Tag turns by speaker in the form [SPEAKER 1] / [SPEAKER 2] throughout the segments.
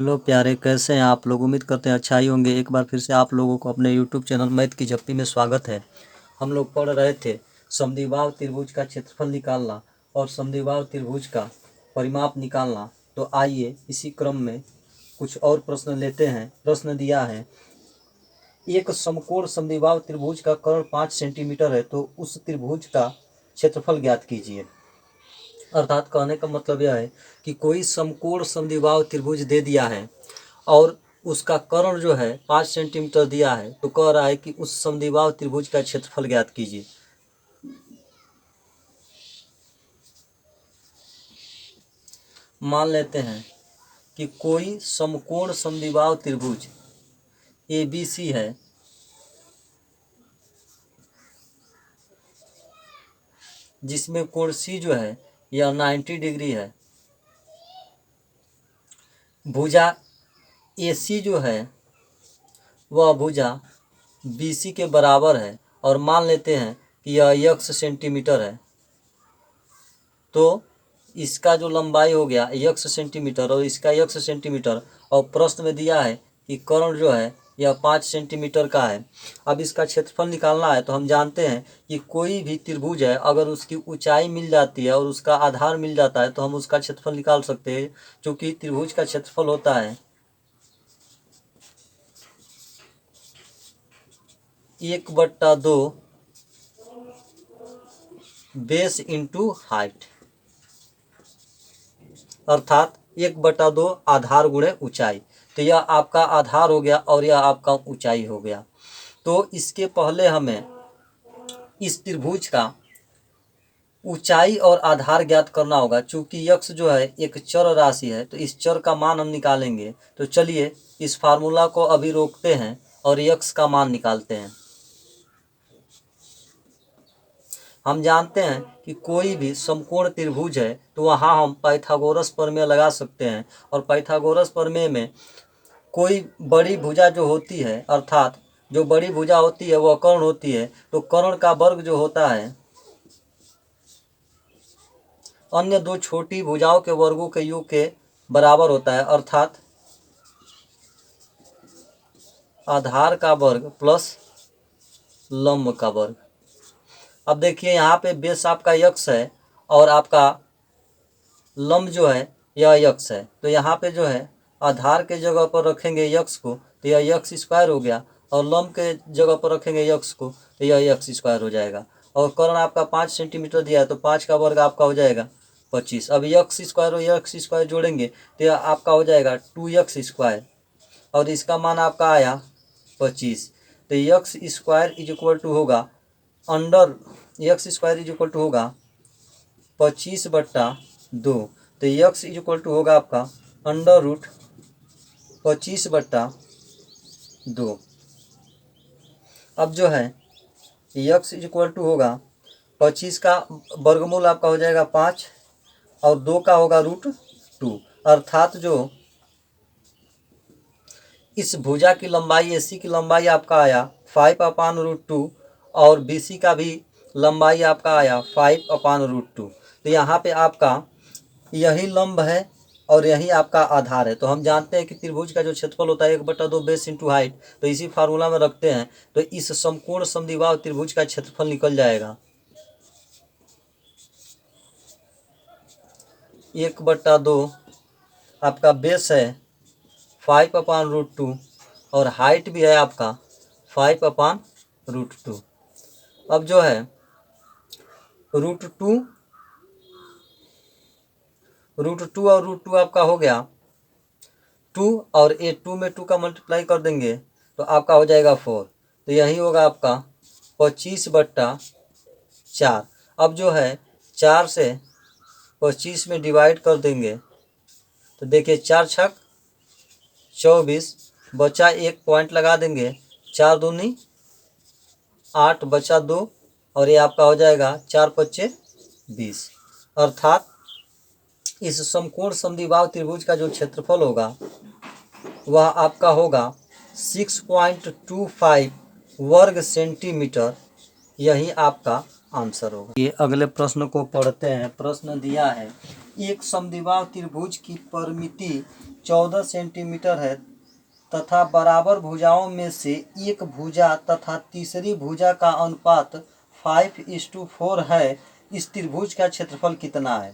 [SPEAKER 1] Hello प्यारे, कैसे हैं आप लोग। उम्मीद करते हैं अच्छा ही होंगे। एक बार फिर से आप लोगों को अपने यूट्यूब चैनल मैथ की झप्पी में स्वागत है। हम लोग पढ़ रहे थे समद्विबाहु त्रिभुज का क्षेत्रफल निकालना और समद्विबाहु त्रिभुज का परिमाप निकालना। तो आइए इसी क्रम में कुछ और प्रश्न लेते हैं। प्रश्न दिया है, एक समकोण समद्विबाहु त्रिभुज का कर्ण 5 सेंटीमीटर है, तो उस त्रिभुज का क्षेत्रफल ज्ञात कीजिए। अर्थात कहने का मतलब यह है कि कोई समकोण समद्विबाहु त्रिभुज दे दिया है और उसका कर्ण जो है 5 सेंटीमीटर दिया है, तो कह रहा है कि उस समद्विबाहु त्रिभुज का क्षेत्रफल ज्ञात कीजिए। मान लेते हैं कि कोई समकोण समद्विबाहु त्रिभुज ABC है, जिसमें कोण C जो है यह 90 डिग्री है। भुजा AC जो है वह भुजा BC के बराबर है और मान लेते हैं कि यह x सेंटीमीटर है। तो इसका जो लंबाई हो गया x सेंटीमीटर और इसका x सेंटीमीटर, और प्रश्न में दिया है कि कर्ण जो है यह 5 सेंटीमीटर का है। अब इसका क्षेत्रफल निकालना है। तो हम जानते हैं कि कोई भी त्रिभुज है, अगर उसकी ऊंचाई मिल जाती है और उसका आधार मिल जाता है तो हम उसका क्षेत्रफल निकाल सकते हैं। क्योंकि त्रिभुज का क्षेत्रफल होता है 1/2 बेस इंटू हाइट, अर्थात 1/2 आधार गुणे ऊंचाई। तो यह आपका आधार हो गया और यह आपका ऊंचाई हो गया। तो इसके पहले हमें इस त्रिभुज का ऊंचाई और आधार ज्ञात करना होगा। चूंकि x जो है एक चर राशि है, तो इस चर का मान हम निकालेंगे। तो चलिए इस फार्मूला को अभी रोकते हैं और x का मान निकालते हैं। हम जानते हैं कि कोई भी समकोण त्रिभुज है तो वहाँ हम पाइथागोरस प्रमेय लगा सकते हैं। और पाइथागोरस प्रमेय में कोई बड़ी भुजा जो होती है, अर्थात जो बड़ी भुजा होती है वह कर्ण होती है, तो कर्ण का वर्ग जो होता है अन्य दो छोटी भुजाओं के वर्गों के योग के बराबर होता है, अर्थात आधार का वर्ग प्लस लंब का वर्ग। अब देखिए यहाँ पे बेस आपका x है और आपका लंब जो है यह x है। तो यहाँ पे जो है आधार के जगह पर रखेंगे x को तो यह x स्क्वायर हो गया, और लंब के जगह पर रखेंगे x को तो यह x स्क्वायर हो जाएगा। और कर्ण आपका 5 सेंटीमीटर दिया है, तो 5 का वर्ग आपका हो जाएगा 25। अब x स्क्वायर और x स्क्वायर जोड़ेंगे तो यह आपका हो जाएगा 2x स्क्वायर, और इसका मान आपका आया 25। तो x square is equal to होगा under x square is equal to होगा 25/2। तो x इज इक्वल टू होगा आपका अंडर रूट 25/2। अब जो है x इज इक्वल टू होगा 25 का वर्गमूल आपका हो जाएगा 5 और 2 का होगा √2, अर्थात जो इस भुजा की लंबाई AC की लंबाई आपका आया 5/√2 और BC का भी लंबाई आपका आया 5/√2। तो यहाँ पे आपका यही लंब है और यही आपका आधार है। तो हम जानते हैं कि त्रिभुज का जो क्षेत्रफल होता है 1/2 बेस इंटू हाइट। तो इसी फार्मूला में रखते हैं तो इस समकोण समद्विबाहु त्रिभुज का क्षेत्रफल निकल जाएगा 1/2 आपका बेस है 5/√2 और हाइट भी है आपका 5/√2। अब जो है √2 और √2 आपका हो गया 2, और ये 2 में 2 का मल्टीप्लाई कर देंगे तो आपका हो जाएगा 4। तो यही होगा आपका 25/4। अब जो है 4 से 25 में डिवाइड कर देंगे तो देखिए 4 छक 24, बचा 1 पॉइंट लगा देंगे, 4 दूनी 8, बचा 2, और ये आपका हो जाएगा 4 × 5 = 20। अर्थात इस समकोण समद्विबाहु त्रिभुज का जो क्षेत्रफल होगा वह आपका होगा 6.25 वर्ग सेंटीमीटर। यही आपका आंसर होगा। ये अगले प्रश्न को पढ़ते हैं। प्रश्न दिया है, एक समद्विबाहु त्रिभुज की परिमिति 14 सेंटीमीटर है तथा बराबर भुजाओं में से एक भुजा तथा तीसरी भुजा का अनुपात 5:4 है, इस त्रिभुज का क्षेत्रफल कितना है।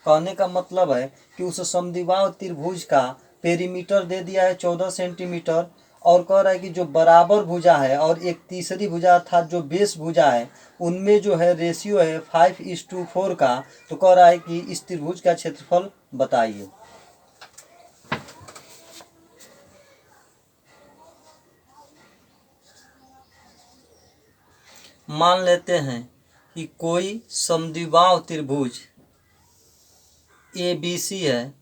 [SPEAKER 1] कहने का मतलब है कि उस समद्विबाहु त्रिभुज का पेरीमीटर दे दिया है 14 सेंटीमीटर और कह रहा है कि जो बराबर भुजा है और एक तीसरी भुजा अर्थात जो बेस भुजा है उनमें जो है रेशियो है 5:4 का। तो कह रहा है कि इस त्रिभुज का क्षेत्रफल बताइए। मान लेते हैं कि कोई समद्विबाहु त्रिभुज ABC है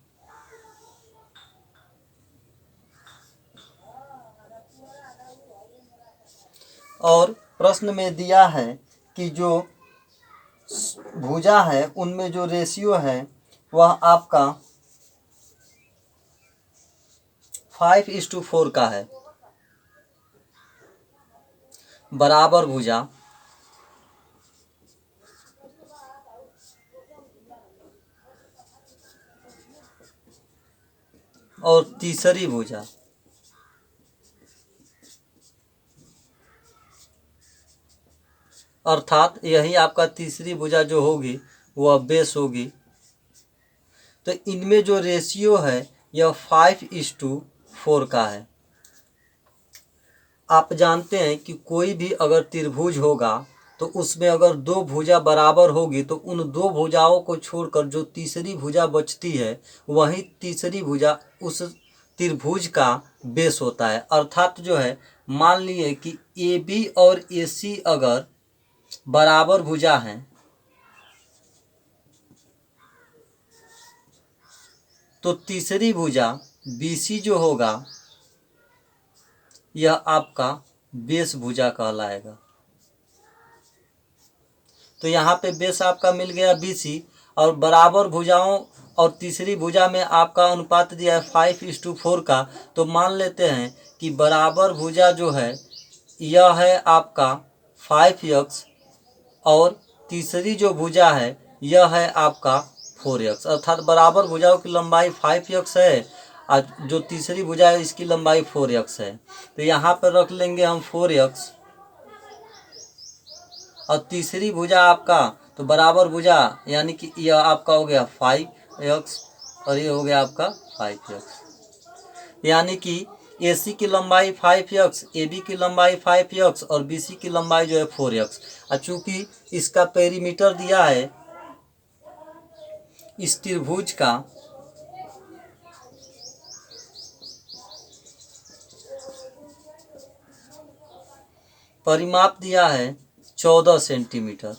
[SPEAKER 1] और प्रश्न में दिया है कि जो भुजा है उनमें जो रेशियो है वह आपका 5:4 का है। बराबर भुजा और तीसरी भुजा अर्थात यही आपका तीसरी भुजा जो होगी वह बेस होगी। तो इनमें जो रेशियो है यह 5:4 का है। आप जानते हैं कि कोई भी अगर त्रिभुज होगा तो उसमें अगर दो भुजा बराबर होगी तो उन दो भुजाओं को छोड़कर जो तीसरी भुजा बचती है वही तीसरी भुजा उस त्रिभुज का बेस होता है। अर्थात जो है मान लिए कि AB और AC अगर बराबर भुजा हैं तो तीसरी भुजा BC जो होगा यह आपका बेस भुजा कहलाएगा। तो यहाँ पे बेस आपका मिल गया BC और बराबर भुजाओं और तीसरी भुजा में आपका अनुपात दिया है 5:4 का। तो मान लेते हैं कि बराबर भुजा जो है यह है आपका 5x और तीसरी जो भुजा है यह है आपका 4x। अर्थात बराबर भुजाओं की लंबाई 5x है और जो तीसरी भुजा है इसकी लंबाई 4x है। तो यहाँ पर रख लेंगे हम 4x और तीसरी भुजा आपका तो बराबर भुजा यानी कि यह आपका हो गया 5x और ये हो गया आपका 5x। यानी कि AC की लंबाई 5x, AB की लंबाई 5x और BC की लंबाई जो है 4x। और चूंकि इसका पेरीमीटर दिया है इस त्रिभुज का परिमाप दिया है 14 सेंटीमीटर।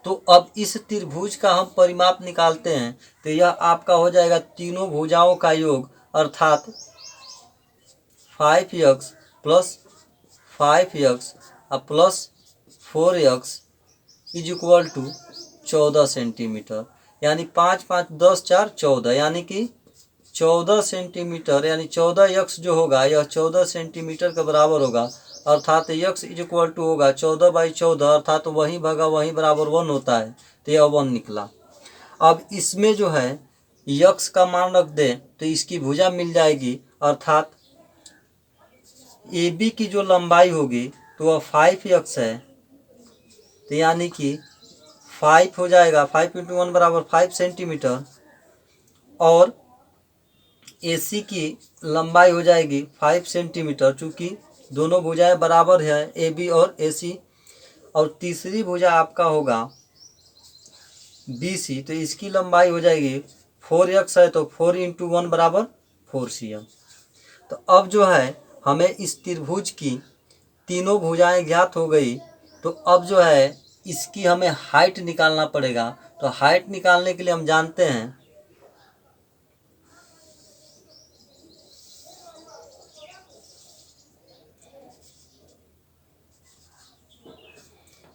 [SPEAKER 1] तो अब इस त्रिभुज का हम परिमाप निकालते हैं तो यह आपका हो जाएगा तीनों भुजाओं का योग अर्थात 5x plus 5x plus 4x is equal to 14 centimetre. यानी 5 5 10 4 14 यानी कि 14 सेंटीमीटर यानी 14x जो होगा यह 14 सेंटीमीटर के बराबर होगा। अर्थात x इज इक्वल टू होगा 14/14 अर्थात वही भागा वही बराबर 1 होता है। तो यह 1 निकला। अब इसमें जो है x का मान रख दें तो इसकी भुजा मिल जाएगी अर्थात AB की जो लंबाई होगी तो वह 5x है। तो यानी कि 5 हो जाएगा 5 × 1 बराबर 5 सेंटीमीटर और AC की लंबाई हो जाएगी 5 सेंटीमीटर चूँकि दोनों भुजाएं बराबर है AB और AC। और तीसरी भुजा आपका होगा BC तो इसकी लंबाई हो जाएगी 4x है तो 4 × 1 बराबर 4 cm। तो अब जो है हमें इस त्रिभुज की तीनों भुजाएं ज्ञात हो गई। तो अब जो है इसकी हमें हाइट निकालना पड़ेगा। तो हाइट निकालने के लिए हम जानते हैं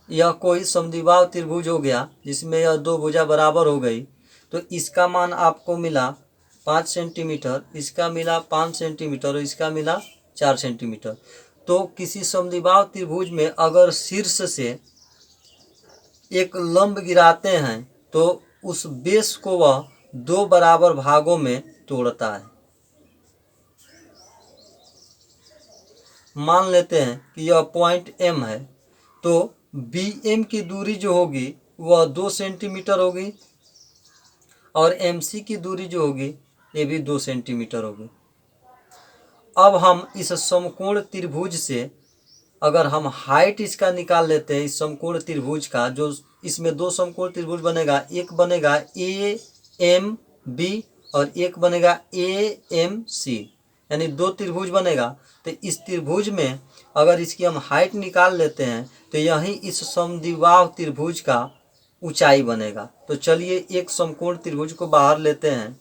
[SPEAKER 1] यह कोई समद्विबाहु त्रिभुज हो गया जिसमें यह दो भुजा बराबर हो गई। तो इसका मान आपको मिला 5 सेंटीमीटर, इसका मिला 5 सेंटीमीटर और इसका मिला 4 सेंटीमीटर। तो किसी समद्विबाहु त्रिभुज में अगर शीर्ष से एक लंब गिराते हैं तो उस बेस को वह दो बराबर भागों में तोड़ता है। मान लेते हैं कि यह पॉइंट एम है, तो बी एम की दूरी जो होगी वह 2 सेंटीमीटर होगी और एम सी की दूरी जो होगी ये भी 2 सेंटीमीटर होगी। अब हम इस समकोण त्रिभुज से अगर हम हाइट इसका निकाल लेते हैं, इस समकोण त्रिभुज का, जो इसमें दो समकोण त्रिभुज बनेगा, एक बनेगा ए एम बी और एक बनेगा ए एम सी, यानी दो त्रिभुज बनेगा। तो इस त्रिभुज में अगर इसकी हम हाइट निकाल लेते हैं तो यही इस समद्विबाहु त्रिभुज का ऊंचाई बनेगा। तो चलिए एक समकोण त्रिभुज को बाहर लेते हैं।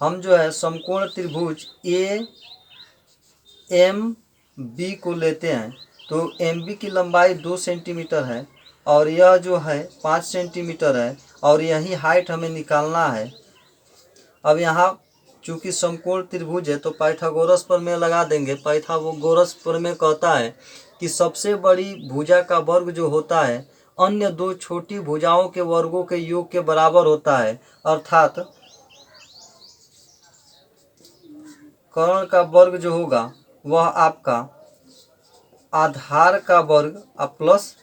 [SPEAKER 1] हम जो है समकोण त्रिभुज ए एम बी को लेते हैं, तो एम बी की लंबाई 2 सेंटीमीटर है और यह जो है 5 सेंटीमीटर है और यही हाइट हमें निकालना है। अब यहाँ चूंकि समकोण त्रिभुज है तो पाइथागोरस प्रमेय लगा देंगे। पाइथागोरस प्रमेय कहता है कि सबसे बड़ी भुजा का वर्ग जो होता है अन्य दो छोटी भुजाओं के वर्गों के योग के बराबर होता है, अर्थात कर्ण का वर्ग जो होगा वह आपका आधार का वर्ग प्लस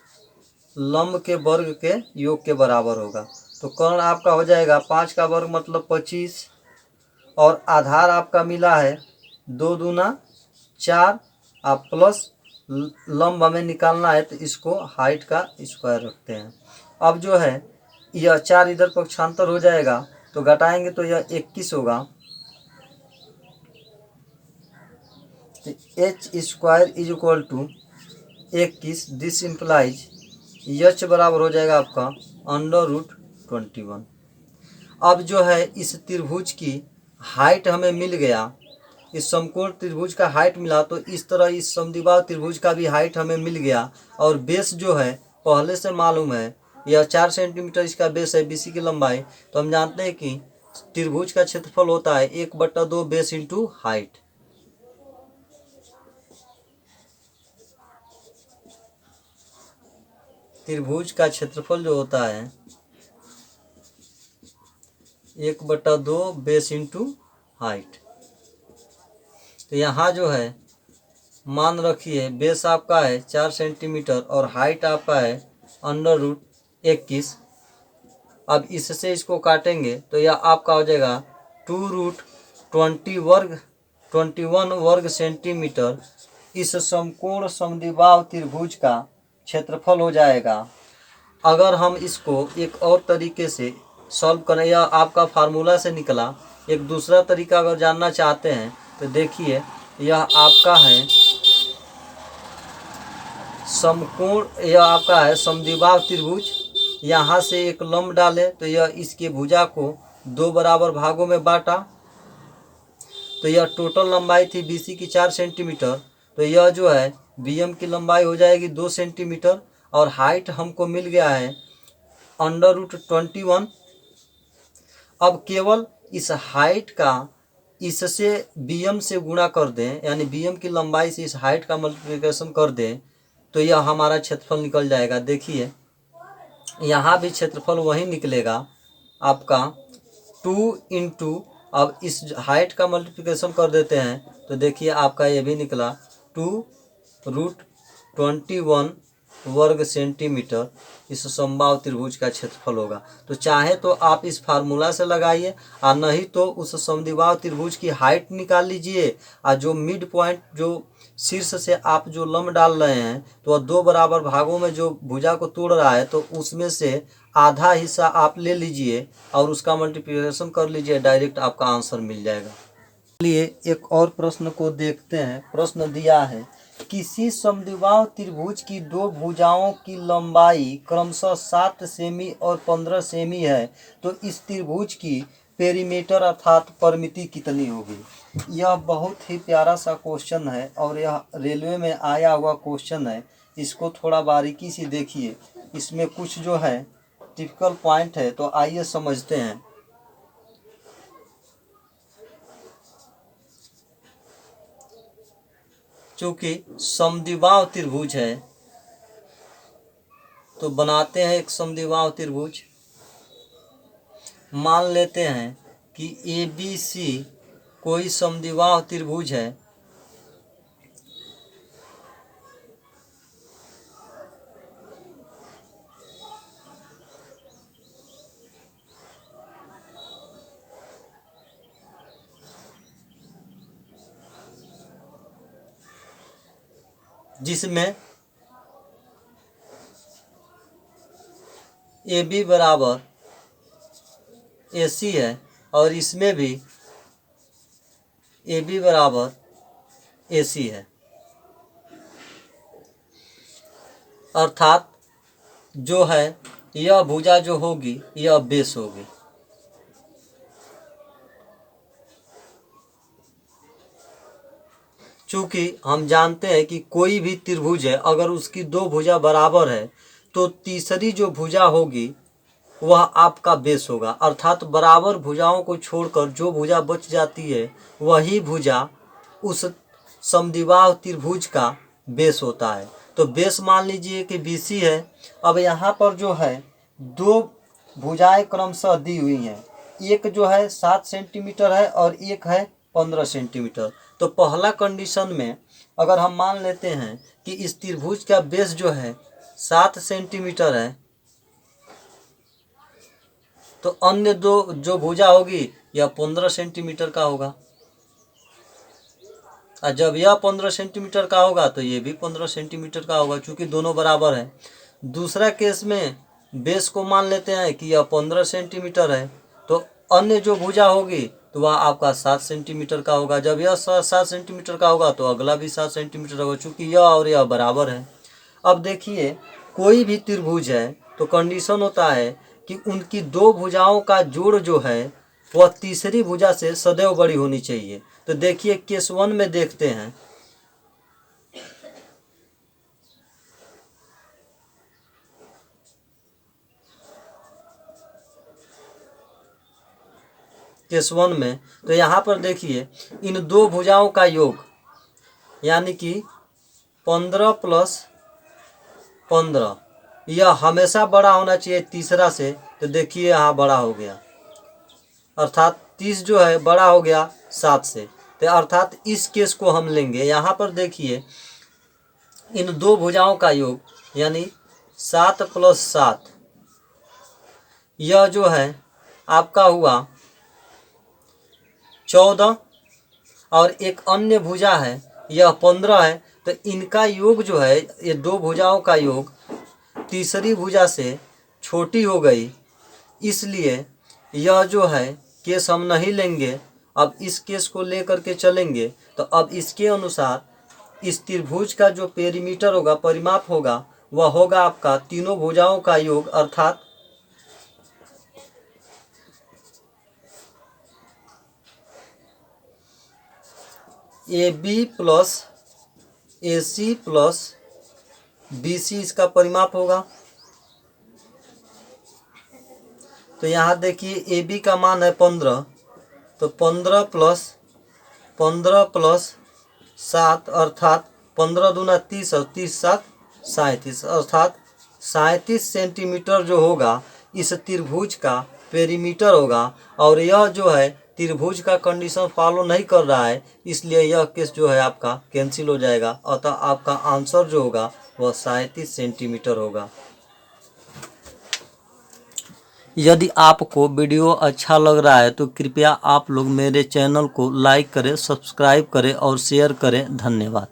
[SPEAKER 1] लंब के वर्ग के योग के बराबर होगा। तो कर्ण आपका हो जाएगा 5 का वर्ग मतलब 25 और आधार आपका मिला है 2 दूना 4 प्लस लंब हमें निकालना है तो इसको हाइट का स्क्वायर रखते हैं। अब जो है यह 4 इधर पक्षांतर हो जाएगा तो घटाएंगे तो यह 21 होगा। H square is equal to 21, this implies H बराबर हो जाएगा आपका √21। अब जो है इस त्रिभुज की हाइट हमें मिल गया, इस समकोण त्रिभुज का हाइट मिला, तो इस तरह इस समद्विबाहु त्रिभुज का भी हाइट हमें मिल गया। और बेस जो है पहले से मालूम है, यह 4 सेंटीमीटर इसका बेस है, बीसी की लंबाई। तो हम जानते हैं कि त्रिभुज का क्षेत्रफल होता है 1/2 बेस इंटू हाइट। त्रिभुज का क्षेत्रफल जो होता है 1/2 बेस इंटू हाइट। तो यहाँ जो है मान रखिए बेस आपका है 4 सेंटीमीटर और हाइट आपका है √21। अब इससे इसको काटेंगे तो यह आपका हो जाएगा 2√21 वर्ग सेंटीमीटर। इस समकोण समद्विबाहु त्रिभुज का क्षेत्रफल हो जाएगा। अगर हम इसको एक और तरीके से सॉल्व करें, यह आपका फार्मूला से निकला। एक दूसरा तरीका अगर जानना चाहते हैं तो देखिए यह आपका है समकोण, यह आपका है समद्विबाहु त्रिभुज। यहाँ से एक लंब डालें तो यह इसके भुजा को 2 बराबर भागों में बांटा, तो यह टोटल लंबाई थी बीसी की 4 सेंटीमीटर। तो यह जो है बीएम की लंबाई हो जाएगी 2 सेंटीमीटर और हाइट हमको मिल गया है √21। अब केवल इस हाइट का इससे बीएम से गुणा कर दें, यानी बीएम की लंबाई से इस हाइट का मल्टीप्लिकेशन कर दें तो यह हमारा क्षेत्रफल निकल जाएगा। देखिए यहाँ भी क्षेत्रफल वही निकलेगा आपका 2 इंटू, अब इस हाइट का मल्टीप्लिकेशन कर देते हैं तो देखिए आपका ये भी निकला 2√21 वर्ग सेंटीमीटर इस समबाहु त्रिभुज का क्षेत्रफल होगा। तो चाहे तो आप इस फार्मूला से लगाइए और नहीं तो उस समद्विबाहु त्रिभुज की हाइट निकाल लीजिए और जो मिड पॉइंट, जो शीर्ष से आप जो लंब डाल रहे हैं तो वह 2 बराबर भागों में जो भुजा को तोड़ रहा है तो उसमें से आधा हिस्सा आप ले लीजिए और उसका मल्टीप्लिकेशन कर लीजिए, डायरेक्ट आपका आंसर मिल जाएगा। चलिए एक और प्रश्न को देखते हैं। प्रश्न दिया है किसी समद्विबाहु त्रिभुज की दो भुजाओं की लंबाई क्रमशः 7 सेमी और 15 सेमी है, तो इस त्रिभुज की पेरीमीटर अर्थात परिमिति कितनी होगी। यह बहुत ही प्यारा सा क्वेश्चन है और यह रेलवे में आया हुआ क्वेश्चन है। इसको थोड़ा बारीकी से देखिए, इसमें कुछ जो है टिपिकल पॉइंट है, तो आइए समझते हैं। चूँकि समद्विबाहु त्रिभुज है तो बनाते हैं एक समद्विबाहु त्रिभुज। मान लेते हैं कि ABC कोई समद्विबाहु त्रिभुज है जिसमें AB बराबर AC है और इसमें भी AB बराबर AC है, अर्थात जो है यह भुजा जो होगी यह बेस होगी। चूँकि हम जानते हैं कि कोई भी त्रिभुज है अगर उसकी दो भुजा बराबर है तो तीसरी जो भुजा होगी वह आपका बेस होगा, अर्थात बराबर भुजाओं को छोड़कर जो भुजा बच जाती है वही भुजा उस समद्विबाहु त्रिभुज का बेस होता है। तो बेस मान लीजिए कि BC है। अब यहाँ पर जो है दो भुजाएं क्रमशः दी हुई हैं, एक जो है 7 सेंटीमीटर है और एक है 15 सेंटीमीटर। तो पहला कंडीशन में अगर हम मान लेते हैं कि इस त्रिभुज का बेस जो है 7 सेंटीमीटर है तो अन्य दो जो भुजा होगी यह 15 सेंटीमीटर का होगा, और जब यह 15 सेंटीमीटर का होगा तो ये भी 15 सेंटीमीटर का होगा, चूँकि दोनों बराबर है। दूसरा केस में बेस को मान लेते हैं कि यह 15 सेंटीमीटर है तो अन्य जो भुजा होगी तो वह आपका 7 सेंटीमीटर का होगा। जब यह 7 सेंटीमीटर का होगा तो अगला भी 7 सेंटीमीटर होगा, चूँकि यह और यह बराबर है। अब देखिए कोई भी त्रिभुज है तो कंडीशन होता है कि उनकी दो भुजाओं का जोड़ जो है वह तीसरी भुजा से सदैव बड़ी होनी चाहिए। तो देखिए केस 1 में देखते हैं। केस 1 में तो यहाँ पर देखिए इन दो भुजाओं का योग यानी कि 15 + 15 यह हमेशा बड़ा होना चाहिए तीसरा से। तो देखिए यहाँ बड़ा हो गया, अर्थात 30 जो है बड़ा हो गया 7 से। तो अर्थात इस केस को हम लेंगे। यहाँ पर देखिए इन दो भुजाओं का योग यानी 7 + 7 यह जो है आपका हुआ 14 और एक अन्य भुजा है यह 15 है। तो इनका योग जो है ये दो भुजाओं का योग तीसरी भुजा से छोटी हो गई, इसलिए यह जो है केस हम नहीं लेंगे। अब इस केस को लेकर के चलेंगे तो अब इसके अनुसार इस त्रिभुज का जो पेरीमीटर होगा परिमाप होगा वह होगा आपका तीनों भुजाओं का योग, अर्थात AB + AC + BC इसका परिमाप होगा। तो यहाँ देखिए AB का मान है 15, तो 15 + 7 अर्थात 15 दूना 30 और 30 7 37 अर्थात 37 सेंटीमीटर जो होगा इस त्रिभुज का पेरीमीटर होगा। और यह जो है त्रिभुज का कंडीशन फॉलो नहीं कर रहा है, इसलिए यह केस जो है आपका कैंसिल हो जाएगा। अतः आपका आंसर जो होगा वह 37 सेंटीमीटर होगा। यदि आपको वीडियो अच्छा लग रहा है तो कृपया आप लोग मेरे चैनल को लाइक करें, सब्सक्राइब करें और शेयर करें। धन्यवाद।